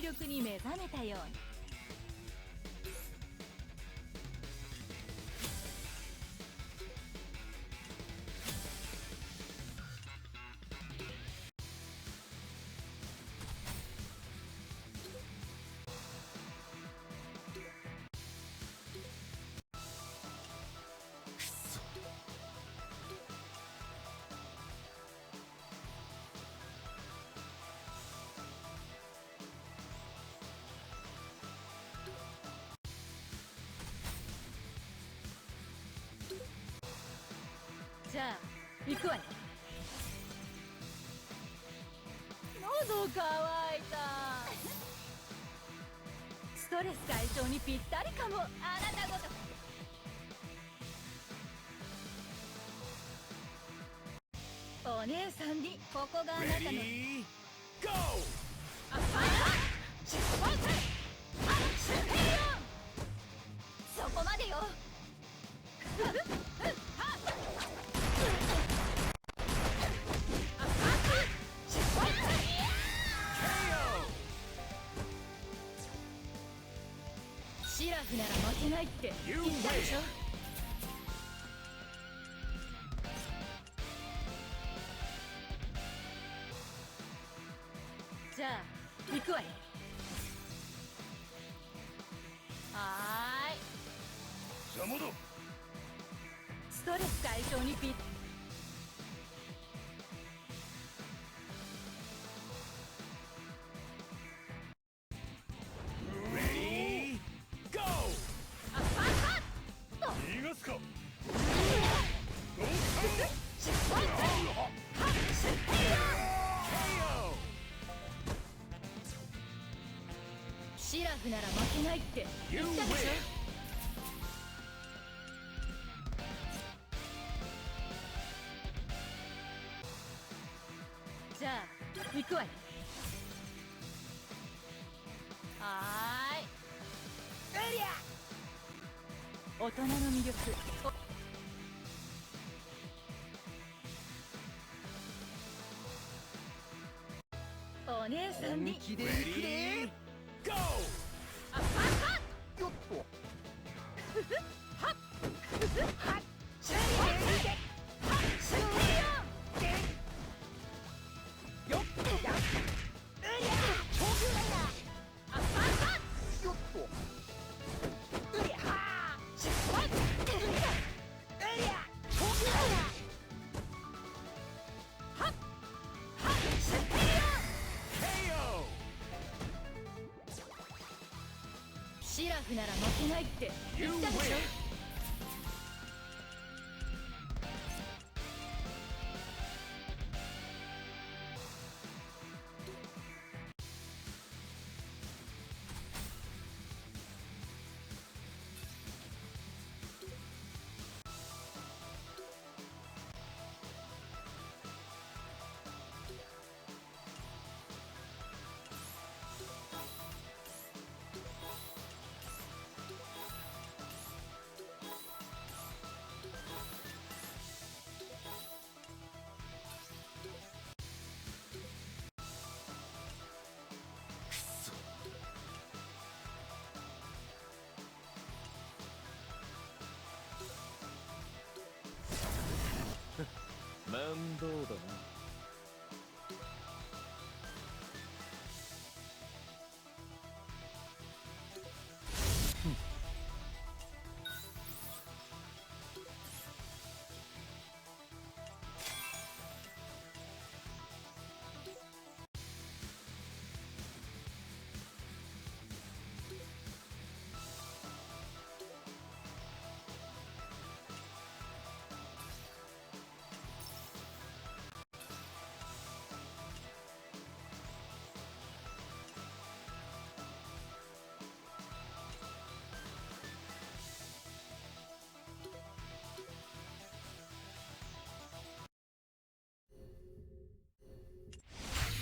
力に目覚めたように。じゃあ行くわよ。喉乾いた。ストレス解消にぴったりかも。あなたごとお姉さんにここがあなたの。あっ出発。そこまでよ。シラフなら負けないって言ったでしょ。じゃあ行くわよ。はーい。邪魔だ。ストレス解消にぴっ逃がすか。シラフなら負けないって言ったでしょ。じゃあ行くわよ。はーい。大人の魅力。お姉さんに本気で行くで。ゴー。よっと。よっとや。よっと。シラフなら負けないって言ったでしょ。面倒だな。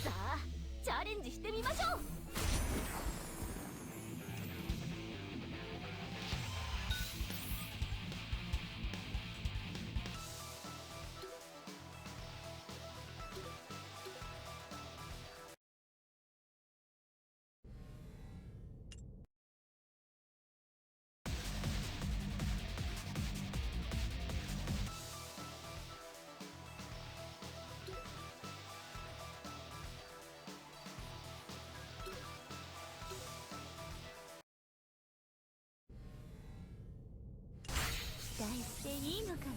さあチャレンジしてみましょう。のかな。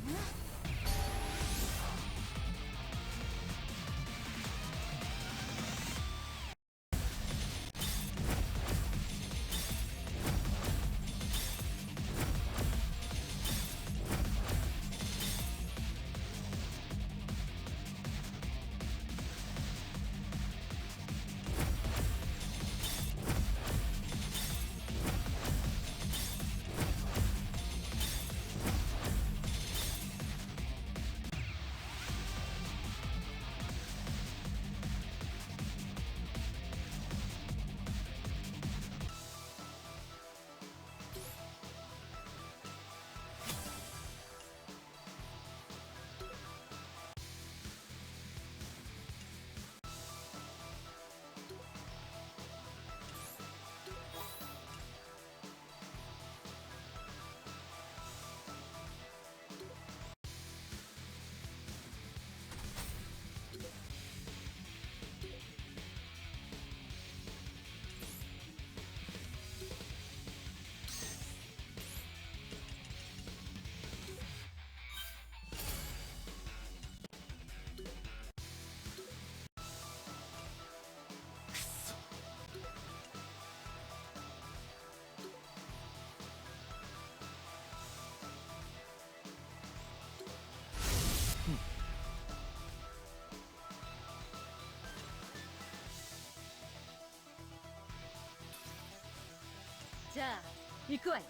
じゃあ行くわよ。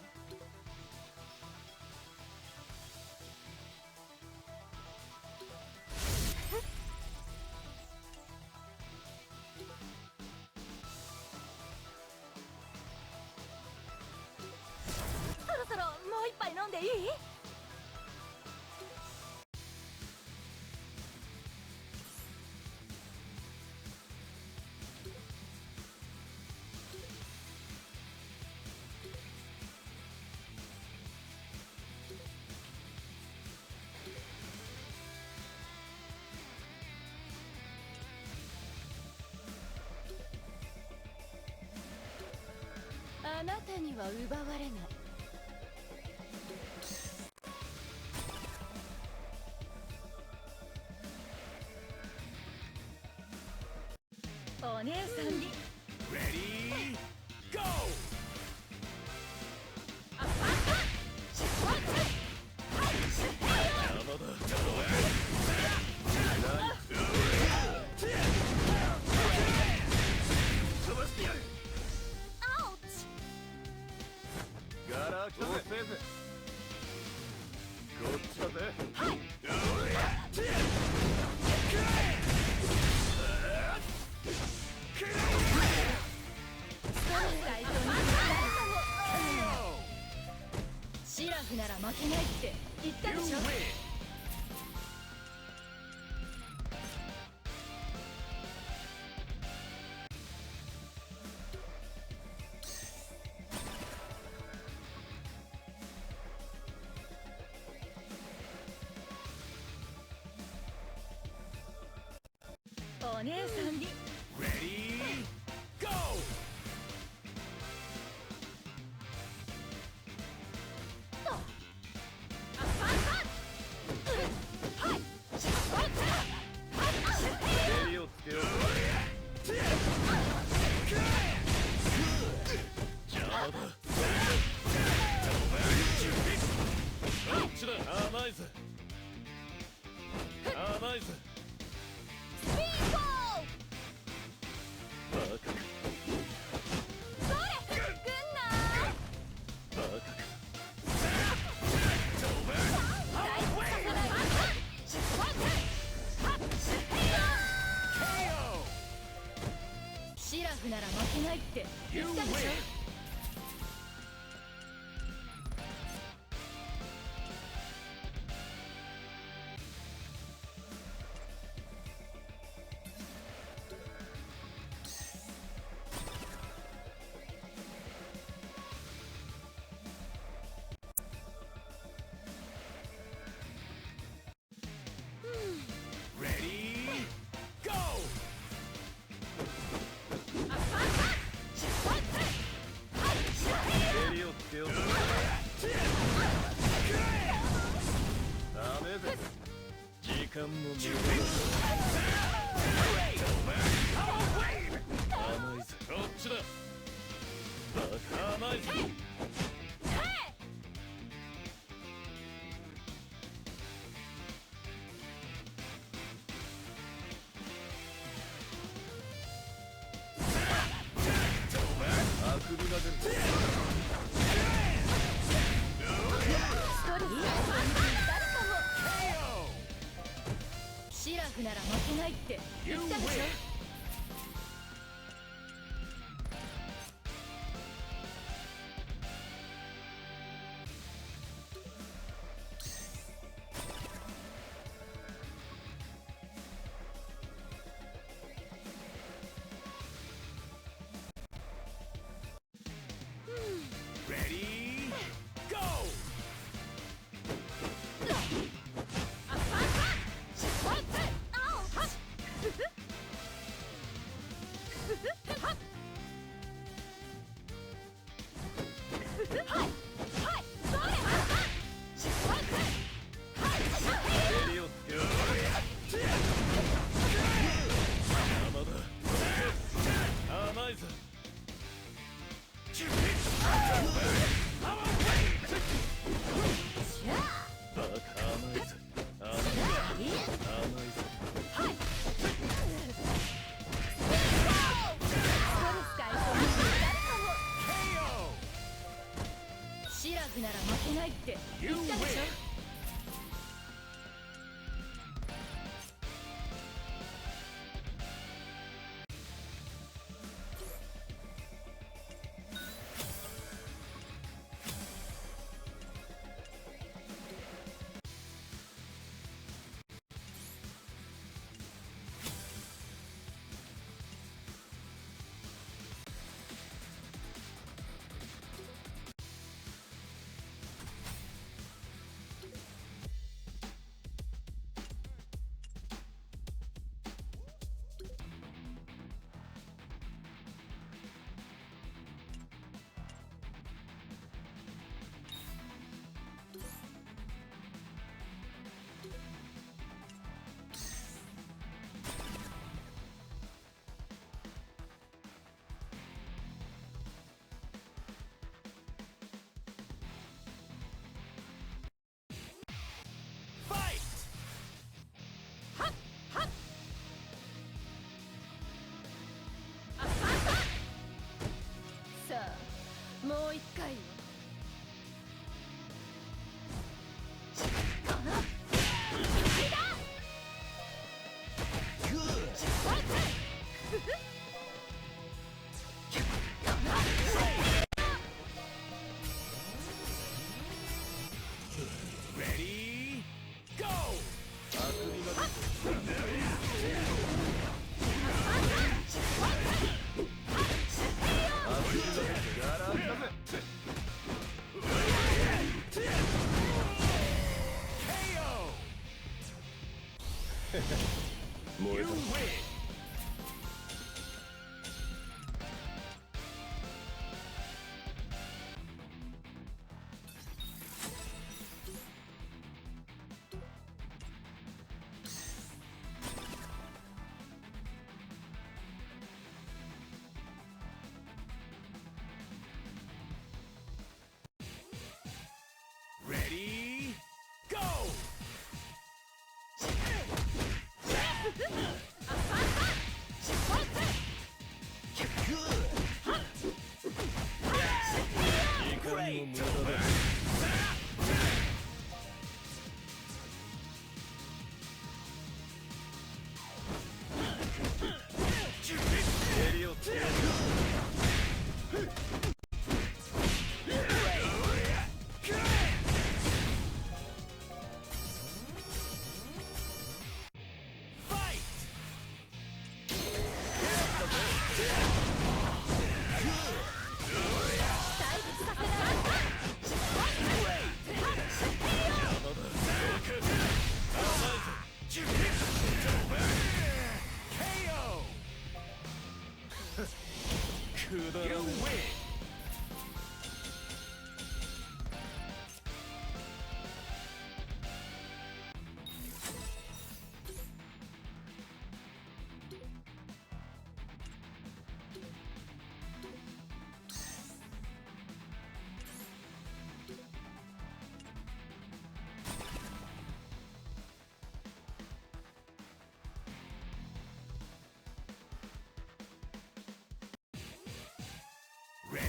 そろそろもう一杯飲んでいい？あなたには奪われない。お姉さんに Ready, go! 邪魔だ。飛ばしてやる。アウチ。ガラ来たぜ。こっちだぜ。はい。シラフなら負けないって言ったでしょ。お姉さんに Ready, go! 襟をつけよう。邪魔だ。こっちだ。甘いぜ。甘いぜ。スピードバカか。それぐんなバカか。シラフなら負けないって言ったでしょ。Ready, go! 間も無駄だ。甘いぜ。こっちだ。バカ甘いぜ。あくびが出る。シラフなら負けないって言ったでしょ。シラフなら負けないって言ったでしょ。さあ、もう一回よ。燃えた。Ready, go!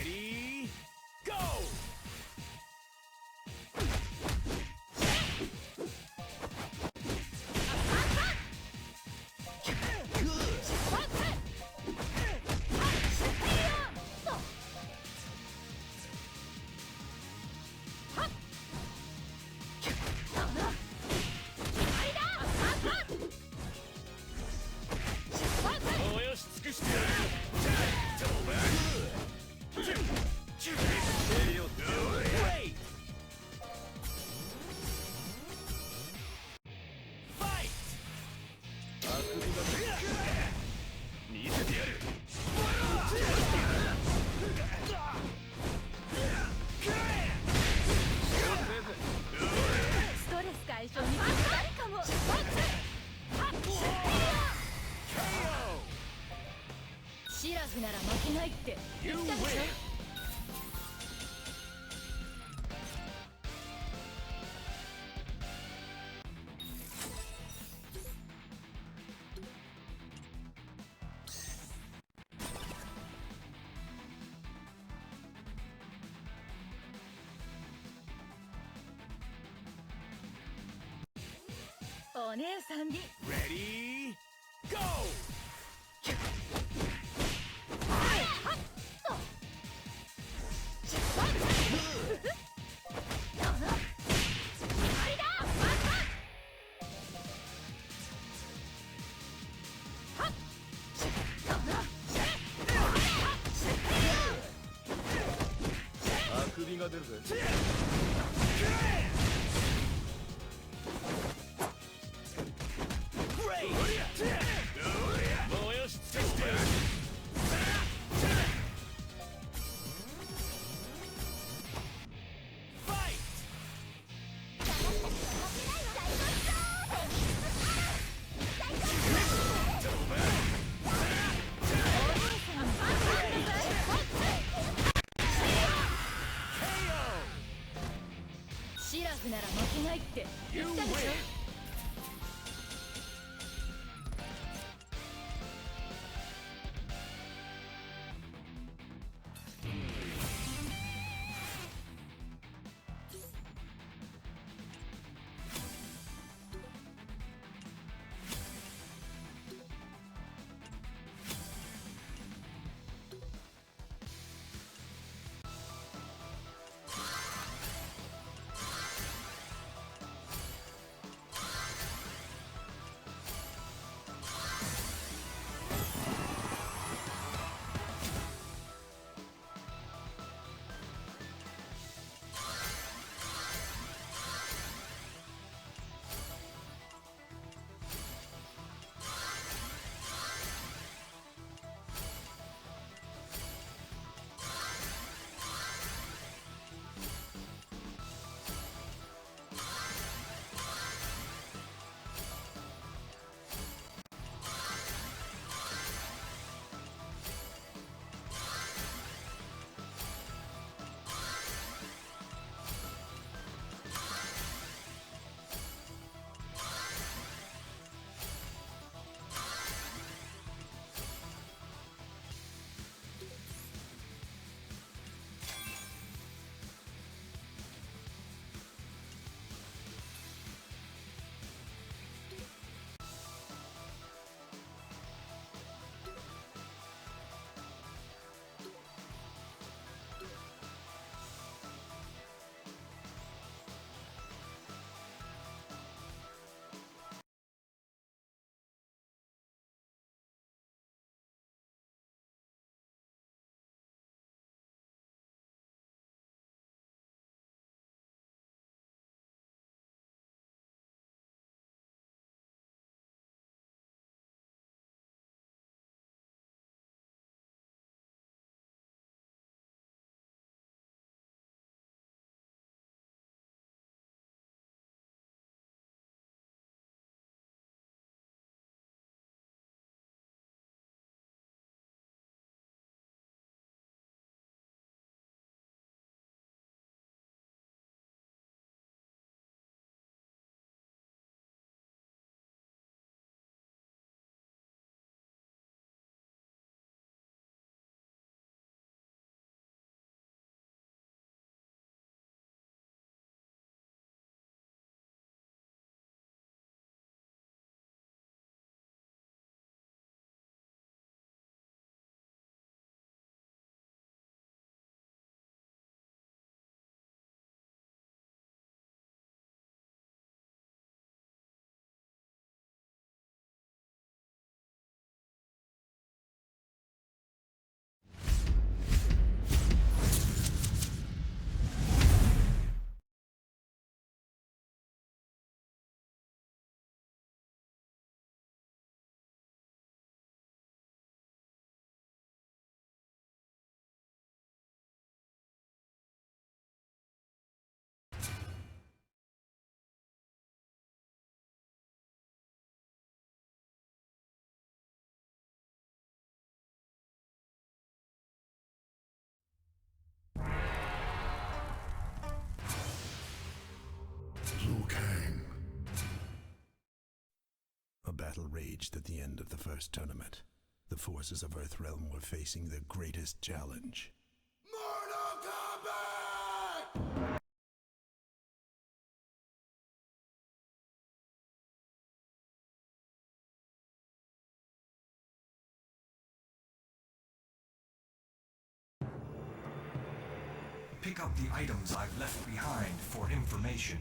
Ready, go! 燃やし尽くしてやる。Great! Fight! 見せてやる。ストレス解消にぴったりかも。シラフなら負けないって言ったでしょ。お姉さんに Ready, go! あくびが出るぜ。 Great! 燃やし尽くしてやる。 Fight! シラフなら負けないって言ったでしょ。raged at the end of the first tournament. The forces of Earthrealm were facing their greatest challenge. Mortal Kombat! Pick up the items I've left behind for information.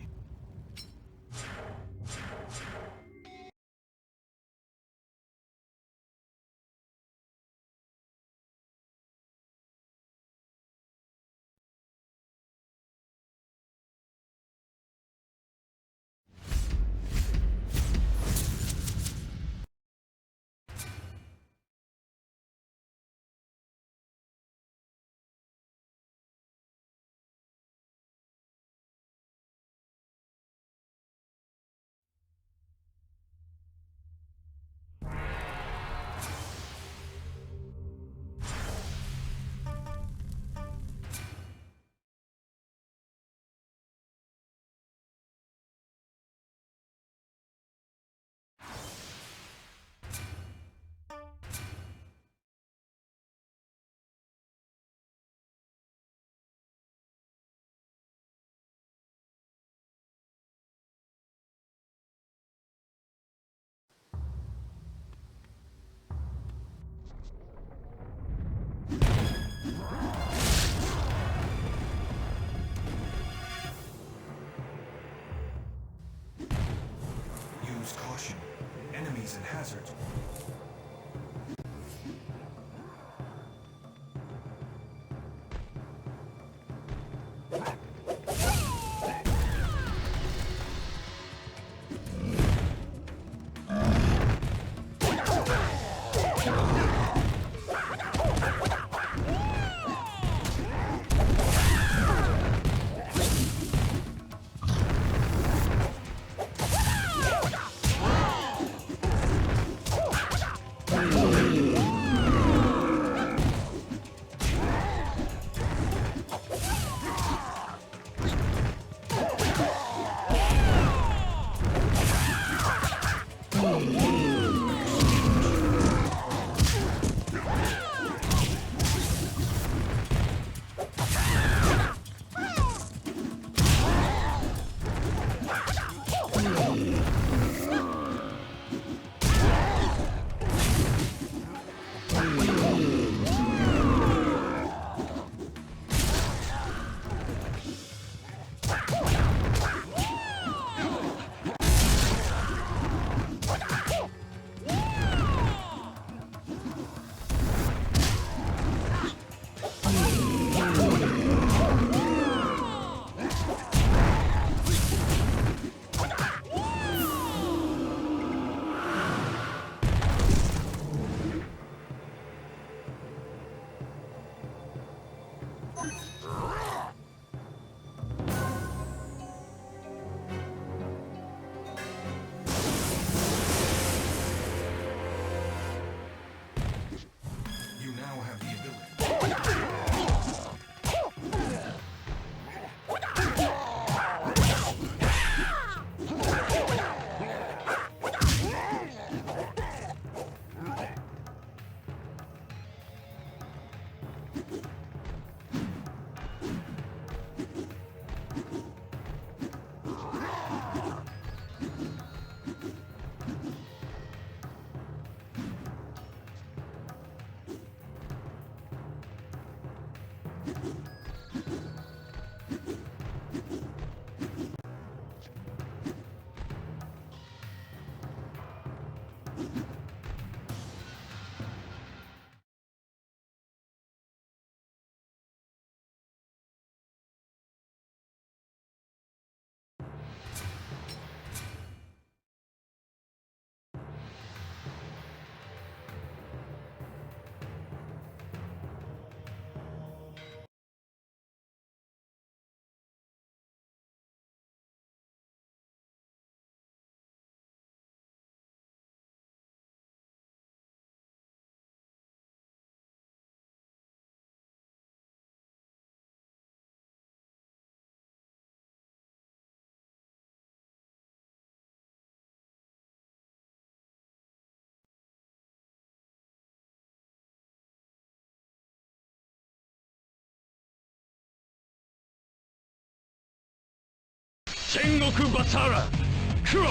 Use caution. Enemies and hazards. 戦国バターラクロ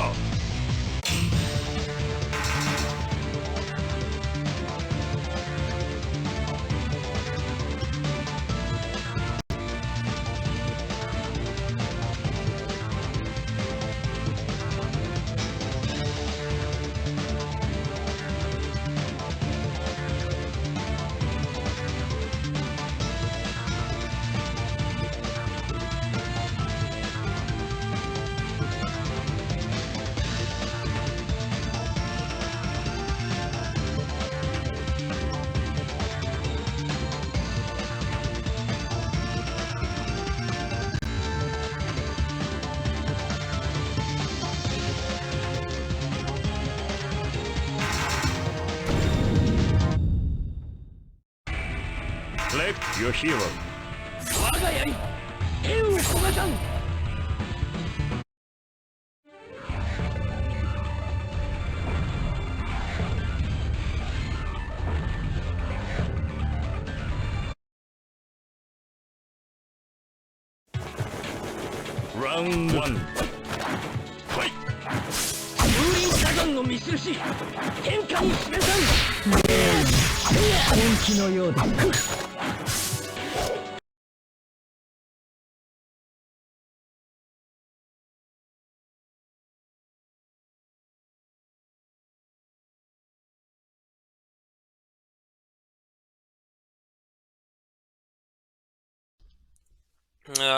Select your hero. 我が槍天をこがさん Round 1. Fight! 風林火山の見印天下に示さん本気のようだ。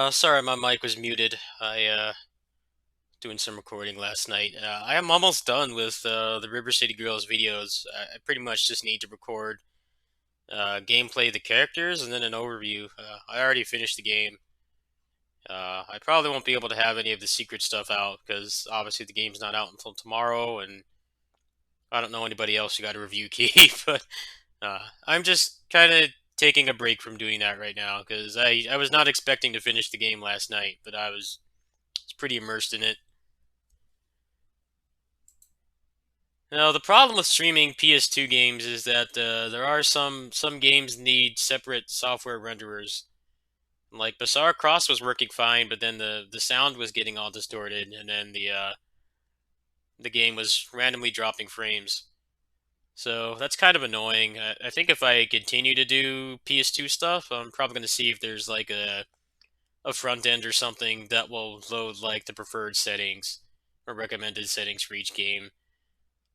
Sorry, my mic was muted. I doing some recording last night. I am almost done with the River City Girls videos. I pretty much just need to record gameplay of the characters and then an overview. I already finished the game. I probably won't be able to have any of the secret stuff out because obviously the game's not out until tomorrow, and I don't know anybody else who got a review key, but I'm just kind of taking a break from doing that right now because I was not expecting to finish the game last night, but I was pretty immersed in it. Now, the problem with streaming PS2 games is that there are some games need separate software renderers. Like Bazaar Cross was working fine, but then the sound was getting all distorted, and then the game was randomly dropping frames. So that's kind of annoying. I think if I continue to do PS2 stuff, I'm probably going to see if there's like a front end or something that will load like the preferred settings or recommended settings for each game.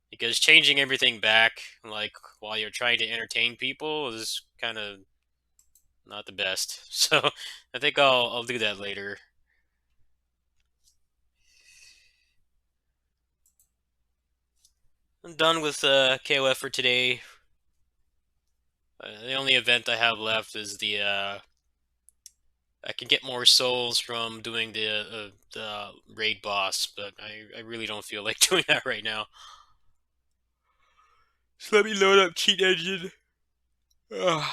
Because changing everything back, like, while you're trying to entertain people is kind of not the best. So, I think I'll do that later. I'm done with KOF for today. The only event I have left is the, I can get more souls from doing the raid boss, but I really don't feel like doing that right now. So let me load up Cheat Engine. Ugh.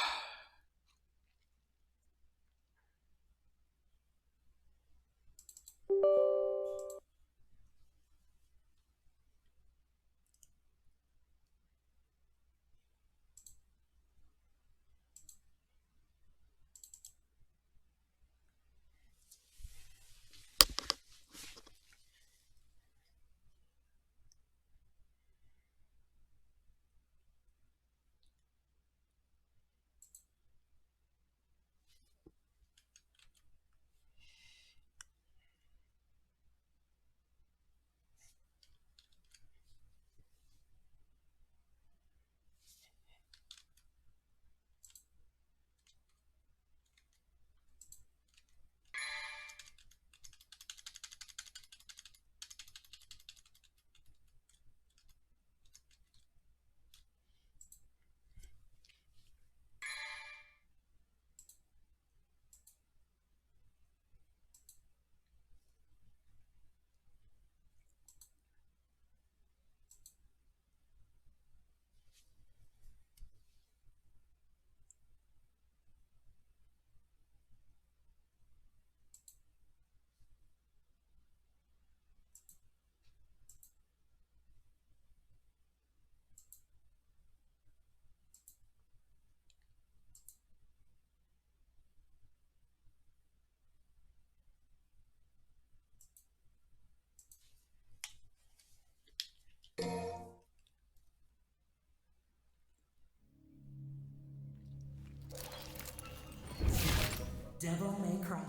Devil May Cry.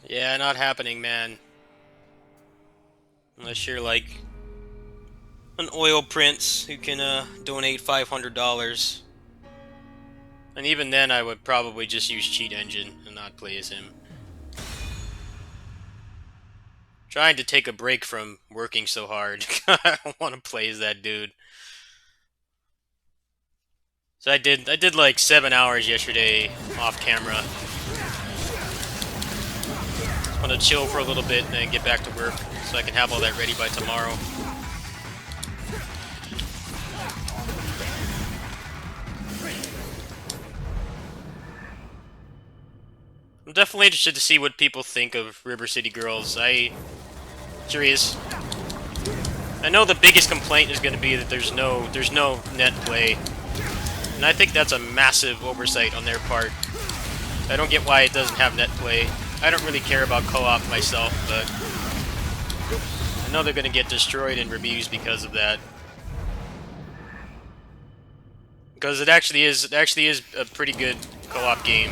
Yeah, not happening, man. Unless you're like an oil prince who can donate $500. And even then, I would probably just use Cheat Engine and not play as him. Trying to take a break from working so hard. I don't want to play as that dude. So I did like 7 hours yesterday off camera. I'm gonna chill for a little bit and then get back to work so I can have all that ready by tomorrow. I'm definitely interested to see what people think of River City Girls. Curious. I know the biggest complaint is going to be that there's no net play, and I think that's a massive oversight on their part. I don't get why it doesn't have net play. I don't really care about co-op myself, but I know they're going to get destroyed in reviews because of that. Because it actually is a pretty good co-op game.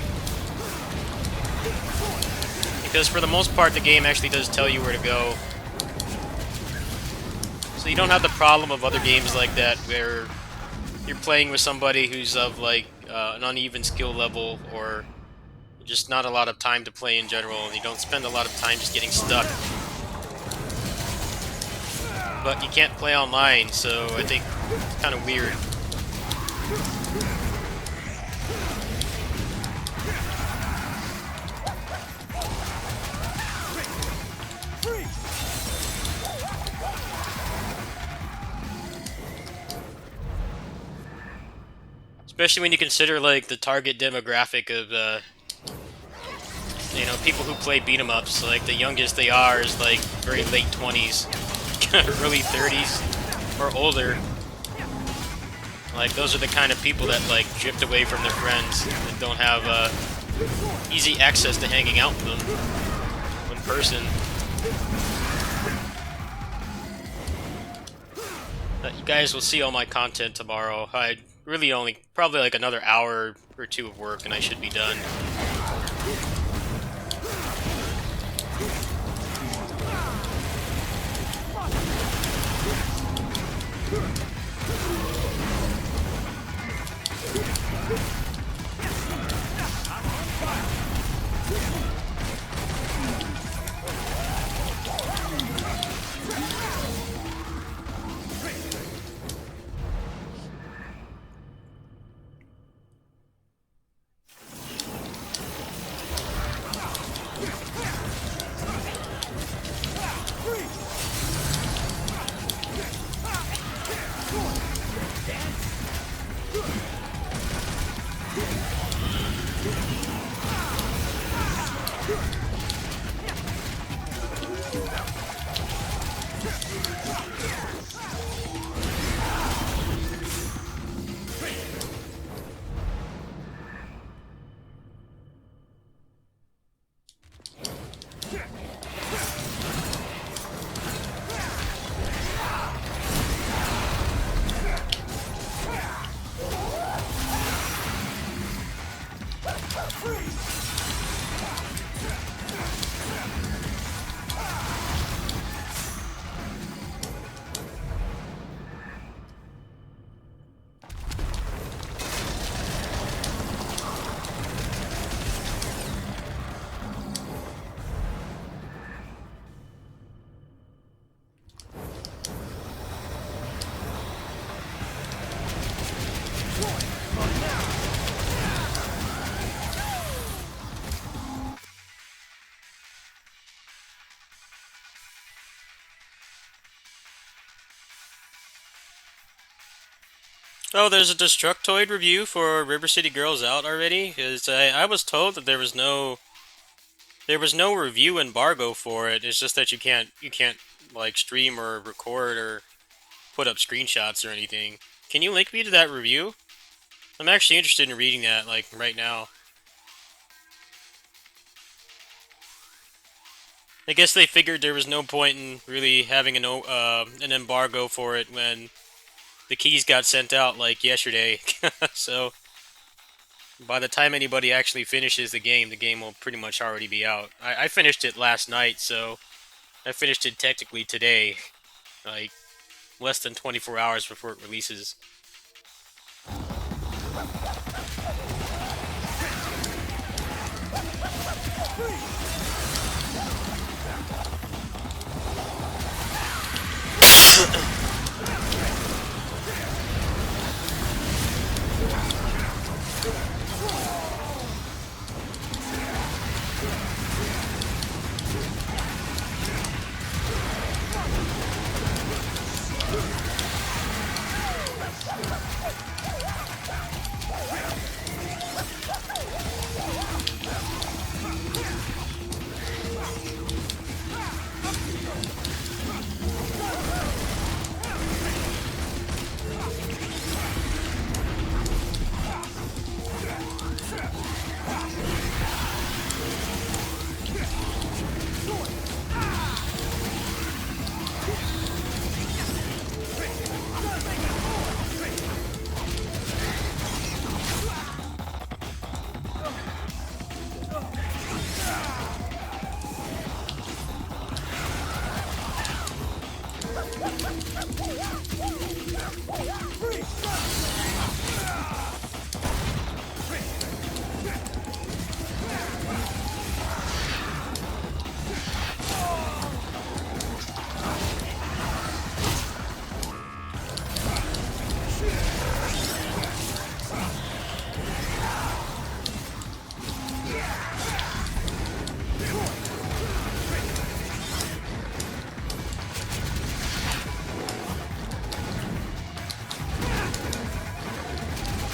Because for the most part, the game actually does tell you where to go. So you don't have the problem of other games like that where you're playing with somebody who's of like an uneven skill level or just not a lot of time to play in general, and you don't spend a lot of time just getting stuck. But you can't play online, so I think it's kind of weird. Especially when you consider like the target demographic of you know, people who play beat 'em ups. Like the youngest they are is like very late 20s, early 30s, or older. Like those are the kind of people that like drift away from their friends and don't have easy access to hanging out with them in person. You guys will see all my content tomorrow. I really only probably like another hour or two of work and I should be done. Oh, there's a Destructoid review for River City Girls out already? Because I was told that there was no review embargo for it. It's just that you can't like stream or record or put up screenshots or anything. Can you link me to that review? I'm actually interested in reading that, like, right now. I guess they figured there was no point in really having an embargo for it when the keys got sent out, like, yesterday. So, by the time anybody actually finishes the game will pretty much already be out. I finished it last night, so I finished it technically today. Like, less than 24 hours before it releases.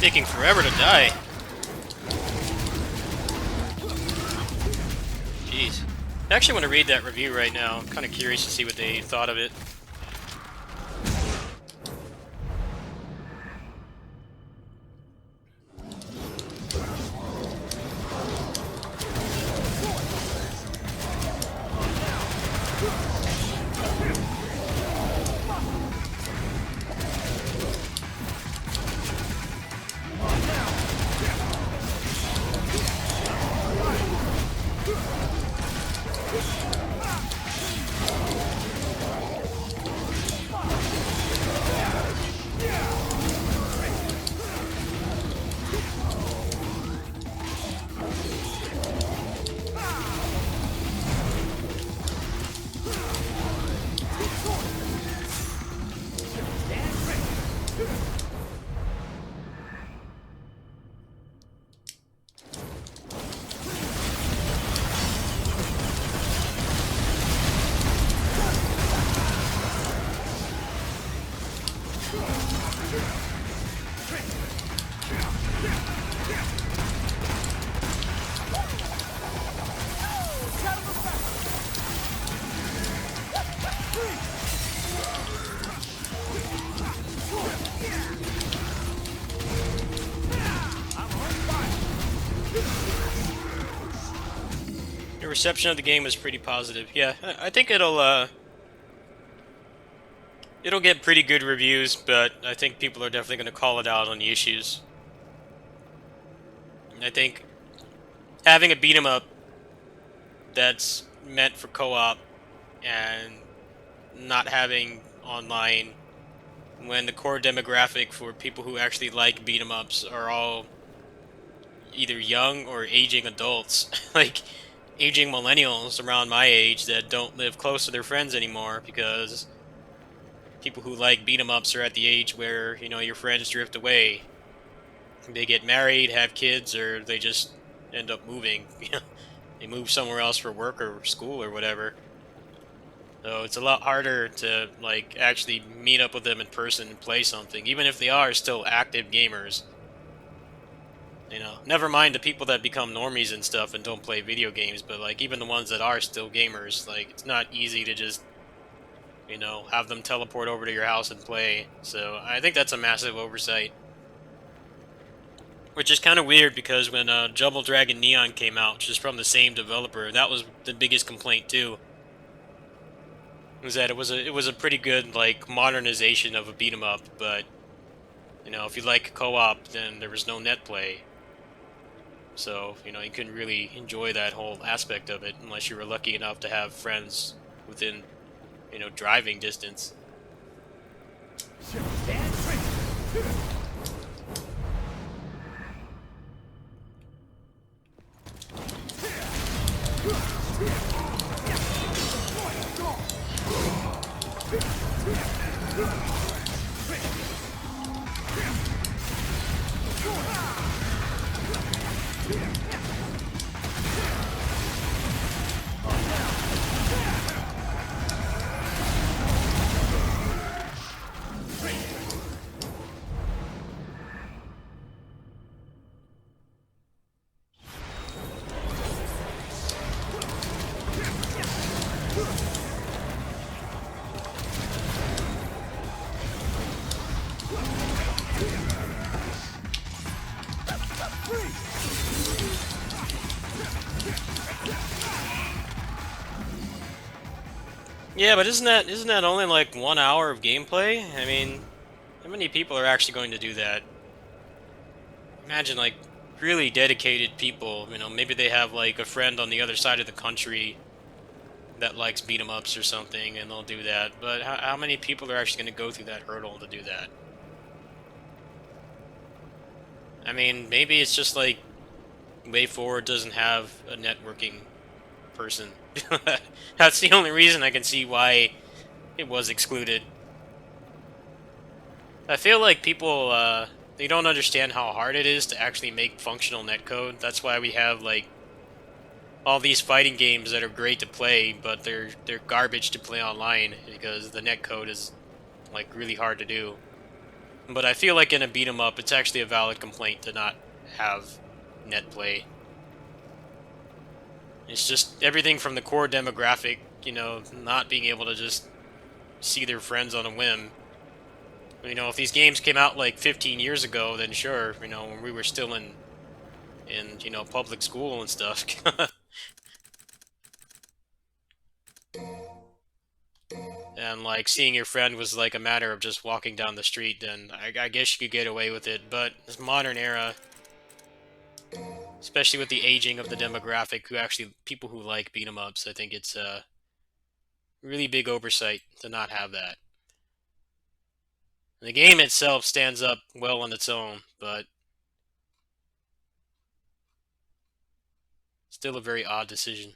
Taking forever to die. Jeez. I actually want to read that review right now. I'm kind of curious to see what they thought of it. The reception of the game was pretty positive. Yeah, I think it'll get pretty good reviews, but I think people are definitely going to call it out on the issues. I think having a beat 'em up that's meant for co-op and not having online when the core demographic for people who actually like beat 'em ups are all either young or aging adults, like aging millennials around my age that don't live close to their friends anymore because people who like beat 'em ups are at the age where, you know, your friends drift away. They get married, have kids, or they just end up moving. They move somewhere else for work or school or whatever. So it's a lot harder to, like, actually meet up with them in person and play something, even if they are still active gamers. You know, never mind the people that become normies and stuff and don't play video games, but, like, even the ones that are still gamers, like, it's not easy to just, you know, have them teleport over to your house and play. So I think that's a massive oversight. Which is kind of weird because when Double Dragon Neon came out, which is from the same developer, that was the biggest complaint too. Was that it was a pretty good like modernization of a beat 'em up, but you know, if you like co-op, then there was no net play. So, you know, you couldn't really enjoy that whole aspect of it unless you were lucky enough to have friends within, you know, driving distance. Yeah, but isn't that only like 1 hour of gameplay? I mean, how many people are actually going to do that? Imagine like really dedicated people, you know, maybe they have like a friend on the other side of the country that likes beat 'em ups or something, and they'll do that. But how many people are actually going to go through that hurdle to do that? I mean, maybe it's just like WayForward doesn't have a networking person. That's the only reason I can see why it was excluded. I feel like people, they don't understand how hard it is to actually make functional netcode. That's why we have, like, all these fighting games that are great to play, but they're garbage to play online, because the netcode is, like, really hard to do. But I feel like in a beat 'em up, it's actually a valid complaint to not have net play. It's just everything from the core demographic, you know, not being able to just see their friends on a whim. You know, if these games came out like 15 years ago, then sure, you know, when we were still in you know, public school and stuff. And like seeing your friend was like a matter of just walking down the street, then I guess you could get away with it. But this modern era, especially with the aging of the demographic, who actually people who like beat 'em ups, I think it's a really big oversight to not have that. The game itself stands up well on its own, but still a very odd decision.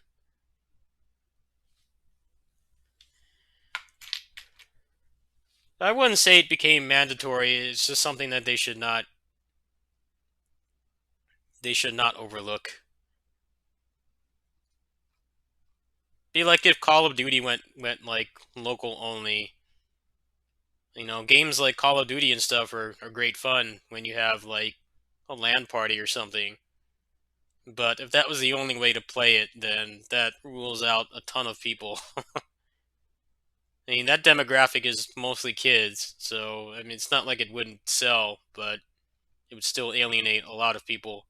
I wouldn't say it became mandatory. It's just something that they should not overlook. Be like if Call of Duty went like local only. You know, games like Call of Duty and stuff are great fun when you have like a LAN party or something. But if that was the only way to play it, then that rules out a ton of people. I mean, that demographic is mostly kids, so I mean, it's not like it wouldn't sell, but it would still alienate a lot of people.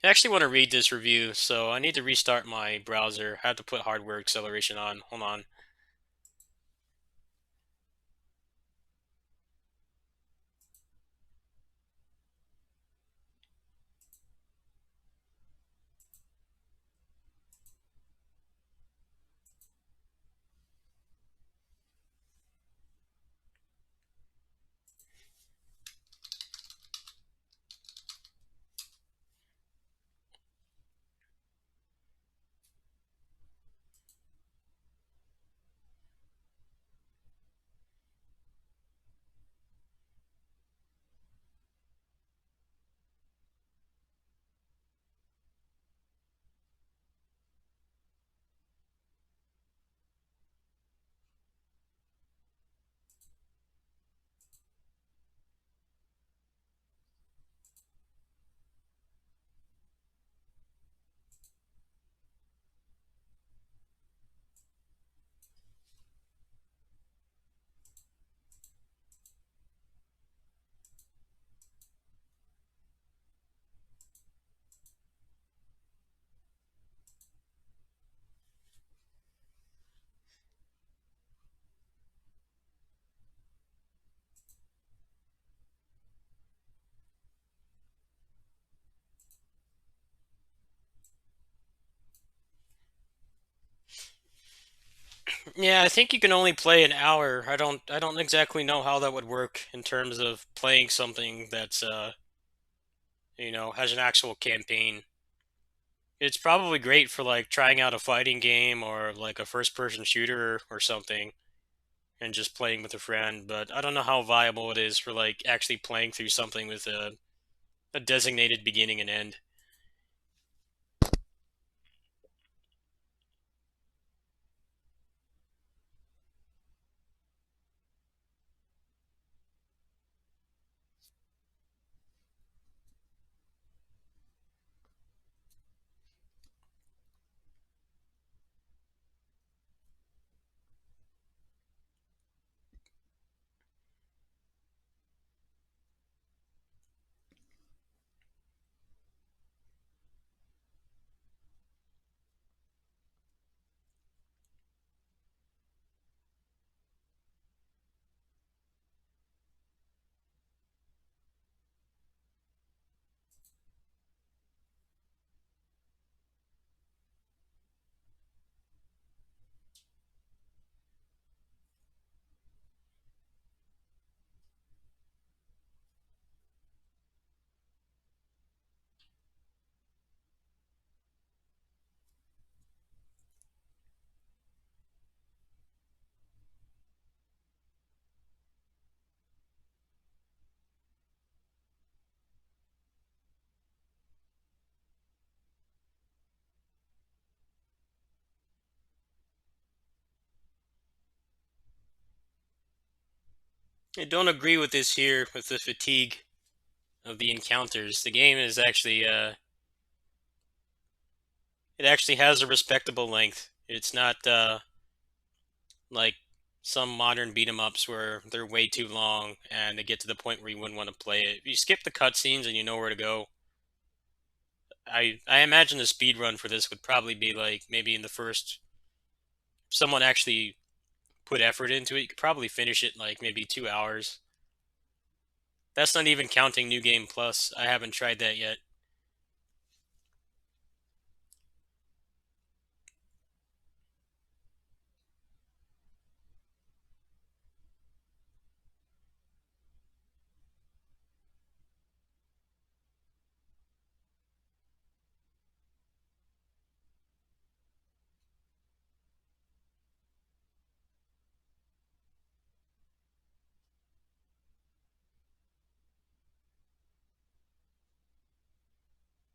I actually want to read this review, so I need to restart my browser. I have to put hardware acceleration on. Hold on. Yeah, I think you can only play an hour. I don't exactly know how that would work in terms of playing something that's has an actual campaign. It's probably great for like trying out a fighting game or like a first person shooter or something and just playing with a friend, but I don't know how viable it is for like actually playing through something with a designated beginning and end. I don't agree with this here with the fatigue of the encounters. The game is actually it actually has a respectable length. It's not like some modern beat 'em ups where they're way too long and they get to the point where you wouldn't want to play it. If you skip the cutscenes and you know where to go, I imagine the speed run for this would probably be like maybe in the first someone actually put effort into it, you could probably finish it in like maybe 2 hours. That's not even counting New Game Plus. I haven't tried that yet.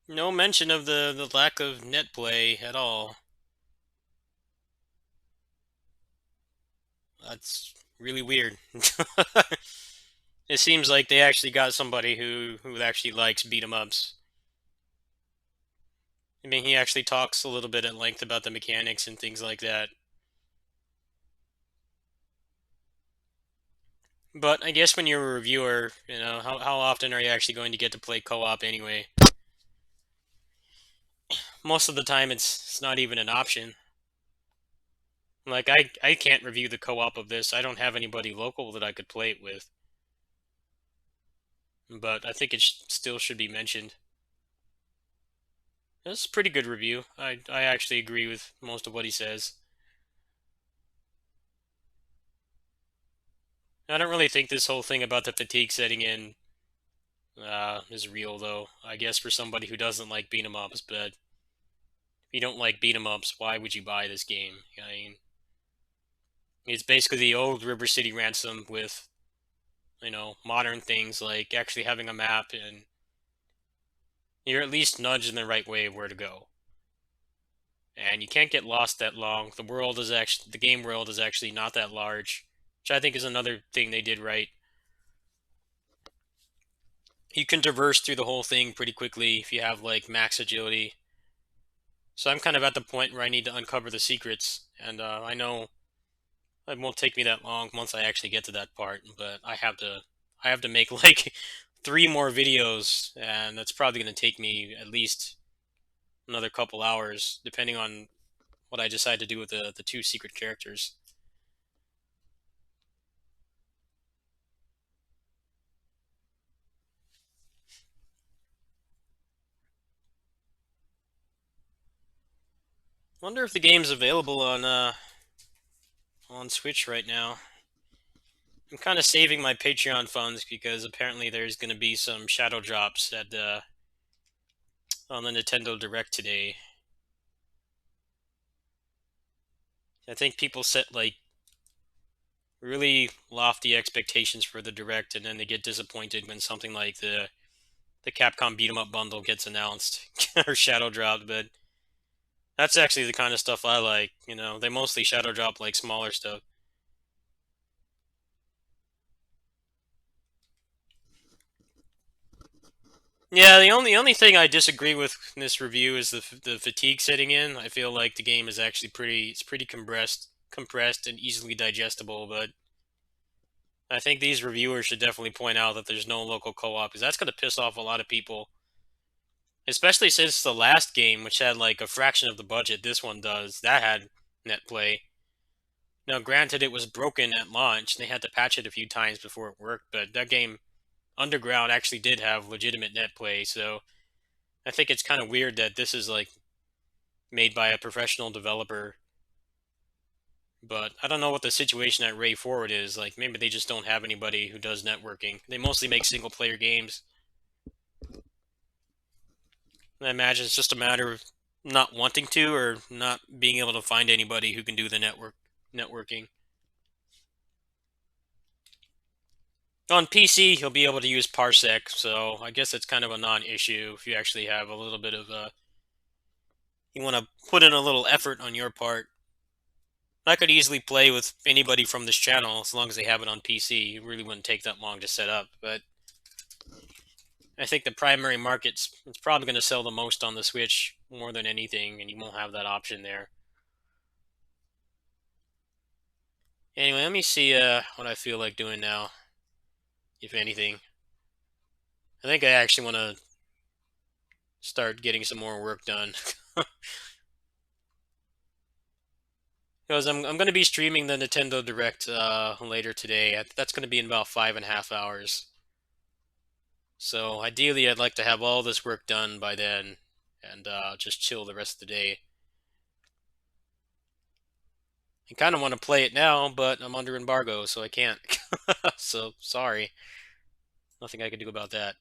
No mention of the lack of net play at all. That's really weird. It seems like they actually got somebody who actually likes beat 'em ups. I mean, he actually talks a little bit at length about the mechanics and things like that. But I guess when you're a reviewer, how often are you actually going to get to play co-op anyway? Most of the time, it's not even an option. Like I can't review the co-op of this. I don't have anybody local that I could play it with. But I think it still should be mentioned. It's a pretty good review. I actually agree with most of what he says. I don't really think this whole thing about the fatigue setting in is real, though. I guess for somebody who doesn't like beat 'em ups, but if you don't like beat 'em ups, why would you buy this game? I mean, it's basically the old River City Ransom with modern things like actually having a map and you're at least nudged in the right way of where to go. And you can't get lost that long. The game world is actually not that large, which I think is another thing they did right. You can traverse through the whole thing pretty quickly if you have like max agility. So I'm kind of at the point where I need to uncover the secrets, and I know it won't take me that long once I actually get to that part. But I have to make like 3 more videos, and that's probably going to take me at least another couple hours, depending on what I decide to do with the two secret characters. Wonder if the game's available on on Switch right now. I'm kind of saving my Patreon funds because apparently there's going to be some shadow drops at on the Nintendo Direct today. I think people set like really lofty expectations for the Direct, and then they get disappointed when something like the Capcom Beat 'em Up bundle gets announced or shadow dropped. But that's actually the kind of stuff I like. You know, they mostly shadow drop like smaller stuff. Yeah, the only thing I disagree with in this review is the fatigue setting in. I feel like the game is actually pretty compressed and easily digestible, but I think these reviewers should definitely point out that there's no local co-op, because that's going to piss off a lot of people. Especially since the last game, which had like a fraction of the budget this one does, that had net play. Now, granted, it was broken at launch, and they had to patch it a few times before it worked, but that game, Underground, actually did have legitimate net play, so I think it's kind of weird that this is like made by a professional developer. But I don't know what the situation at Ray Forward is. Like, maybe they just don't have anybody who does networking. They mostly make single-player games. I imagine it's just a matter of not wanting to or not being able to find anybody who can do the networking. On PC, you'll be able to use Parsec, so I guess it's kind of a non-issue if you actually have a little bit of you want to put in a little effort on your part. I could easily play with anybody from this channel as long as they have it on PC. It really wouldn't take that long to set up, but I think the primary market's it's probably going to sell the most on the Switch more than anything, and you won't have that option there. Anyway, let me see what I feel like doing now, if anything. I think I actually want to start getting some more work done. Because I'm going to be streaming the Nintendo Direct later today. That's going to be in about 5.5 hours. So ideally, I'd like to have all this work done by then, and just chill the rest of the day. I kind of want to play it now, but I'm under embargo, so I can't. So sorry, nothing I can do about that.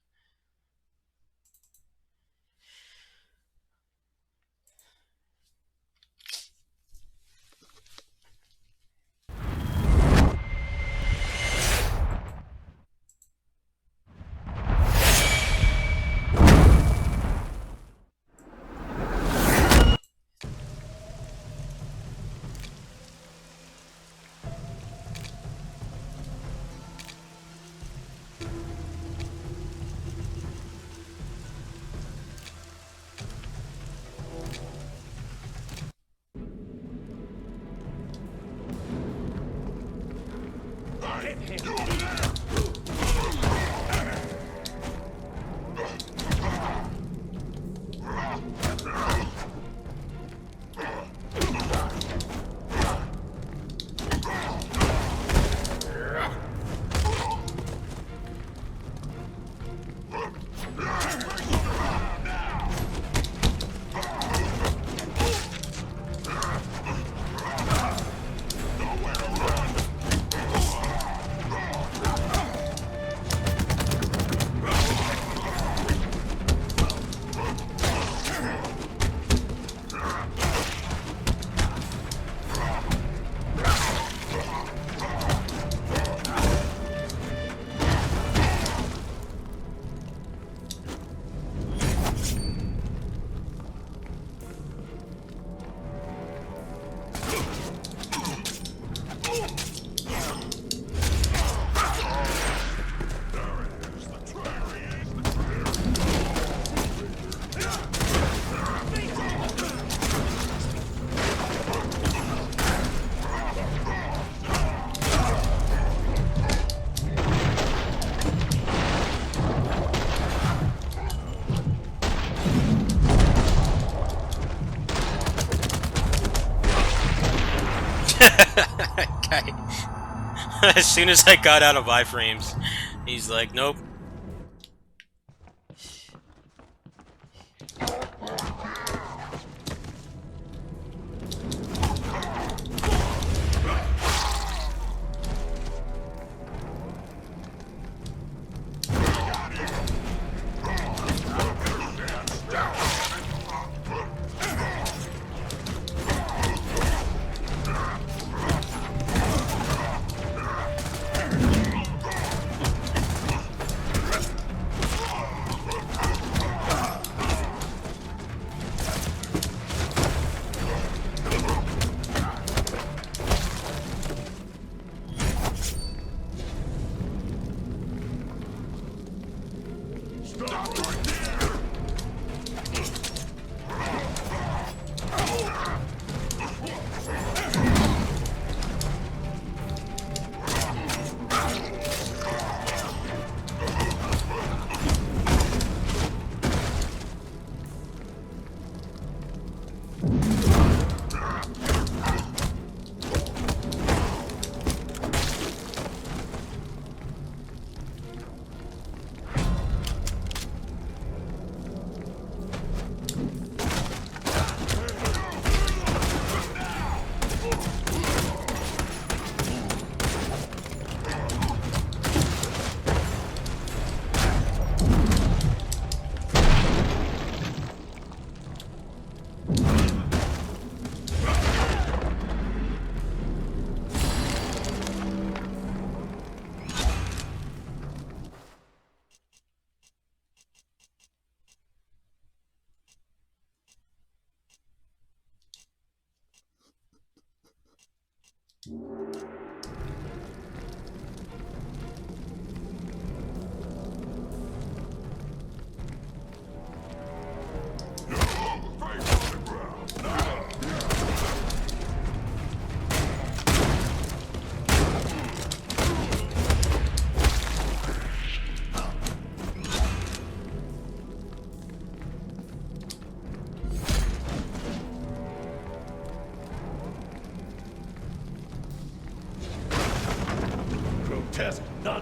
Okay. As soon as I got out of iframes, he's like, nope.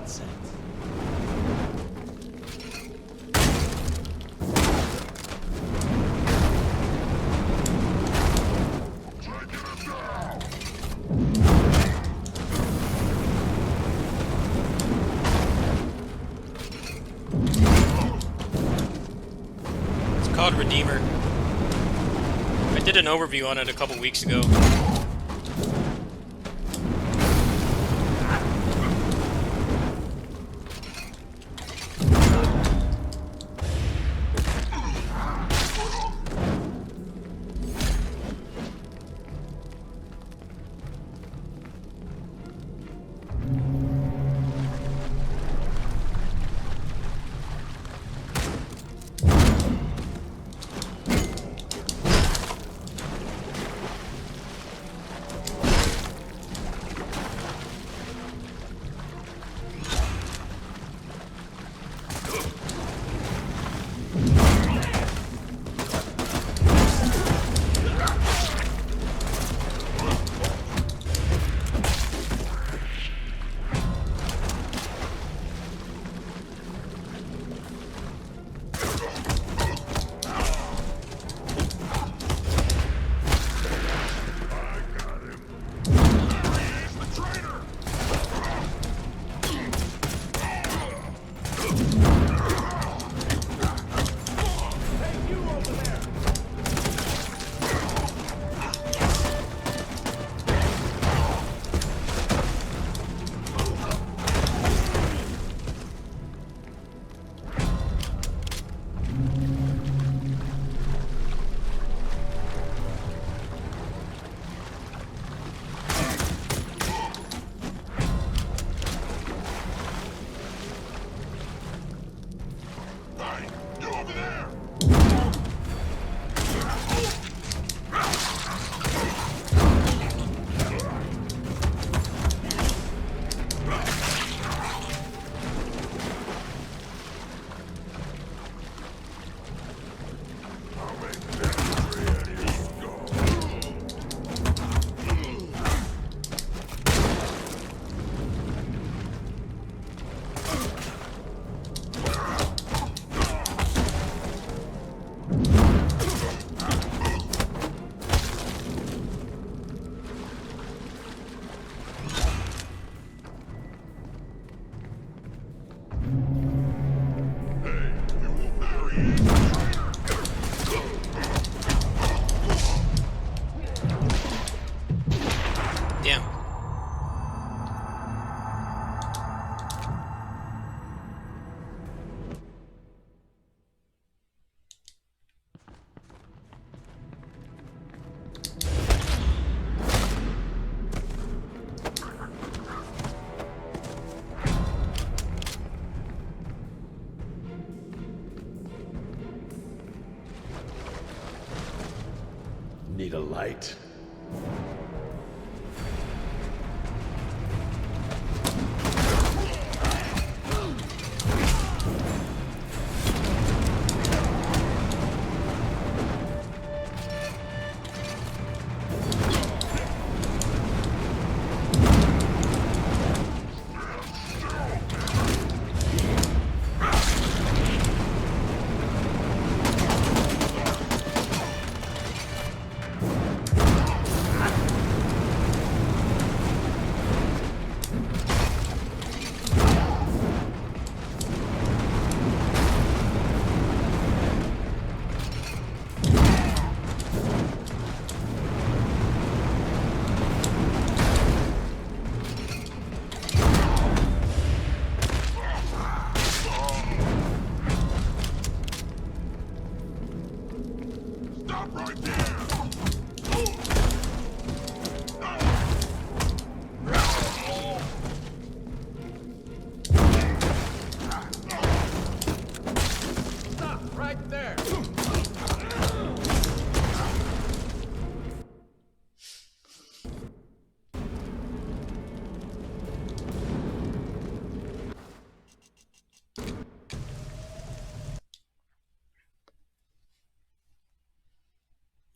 Nonsense. It's called Redeemer. I did an overview on it a couple weeks ago. Damn. Need a light.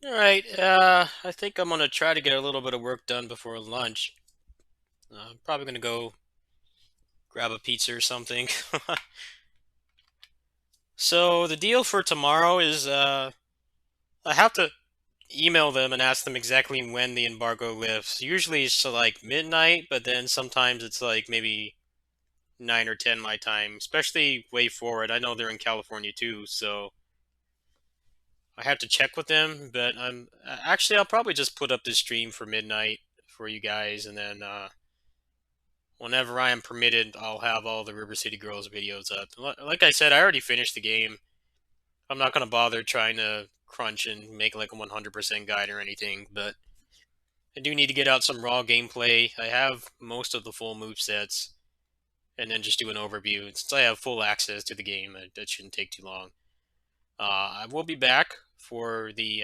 Alright, I think I'm gonna try to get a little bit of work done before lunch. I'm probably gonna go grab a pizza or something. So the deal for tomorrow is I have to email them and ask them exactly when the embargo lifts. Usually it's like midnight, but then sometimes it's like maybe 9 or 10 my time, especially way forward. I know they're in California too, so I have to check with them, but actually I'll probably just put up this stream for midnight for you guys, and then whenever I am permitted, I'll have all the River City Girls videos up. Like I said, I already finished the game. I'm not going to bother trying to crunch and make like a 100% guide or anything, but I do need to get out some raw gameplay. I have most of the full movesets, and then just do an overview. And since I have full access to the game, that shouldn't take too long. I will be back for the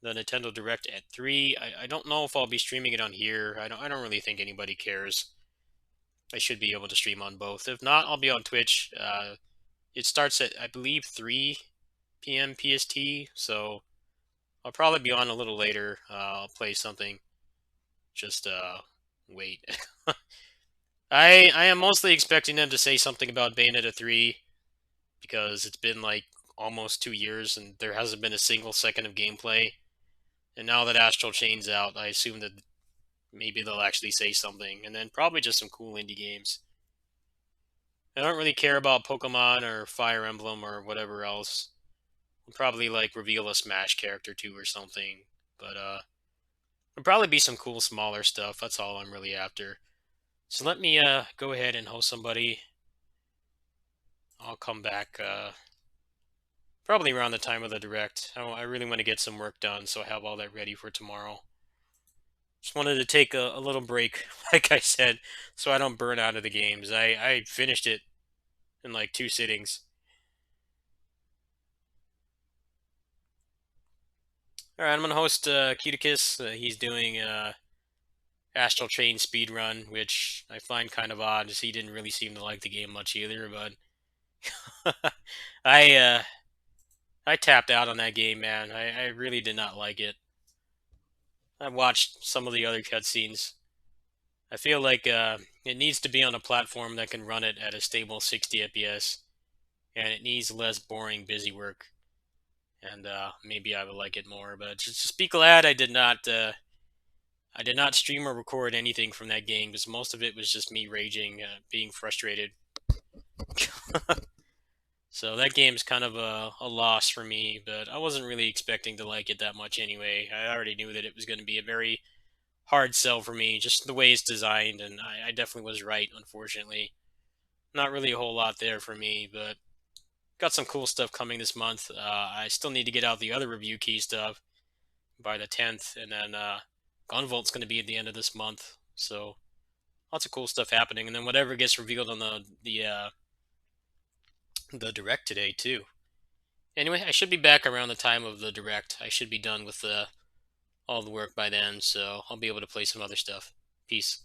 Nintendo Direct at 3. I don't know if I'll be streaming it on here. I don't really think anybody cares. I should be able to stream on both. If not, I'll be on Twitch. It starts at, I believe, 3 p.m. PST, so I'll probably be on a little later. I'll play something. Just wait. I am mostly expecting them to say something about Bayonetta 3, because it's been like almost 2 years and there hasn't been a single second of gameplay. And now that Astral Chain's out, I assume that maybe they'll actually say something. And then probably just some cool indie games. I don't really care about Pokemon or Fire Emblem or whatever else. We'll probably like reveal a Smash character too or something. But there'll probably be some cool smaller stuff. That's all I'm really after. So let me go ahead and host somebody. I'll come back probably around the time of the Direct. I really want to get some work done, so I have all that ready for tomorrow. Just wanted to take a little break, like I said, so I don't burn out of the games. I finished it in like 2 sittings. Alright, I'm going to host Cuticus. He's doing Astral Chain speedrun, which I find kind of odd, as he didn't really seem to like the game much either, but I tapped out on that game, man. I really did not like it. I watched some of the other cutscenes. I feel like it needs to be on a platform that can run it at a stable 60 FPS, and it needs less boring busy work. And maybe I would like it more, but just be glad I did not stream or record anything from that game, because most of it was just me raging, being frustrated. So that game's kind of a loss for me, but I wasn't really expecting to like it that much anyway. I already knew that it was going to be a very hard sell for me, just the way it's designed, and I definitely was right, unfortunately. Not really a whole lot there for me, but got some cool stuff coming this month. I still need to get out the other review key stuff by the 10th, and then Gunvolt's going to be at the end of this month, so lots of cool stuff happening, and then whatever gets revealed on the Direct today too. Anyway, I should be back around the time of the Direct. I should be done with all the work by then, so I'll be able to play some other stuff. Peace.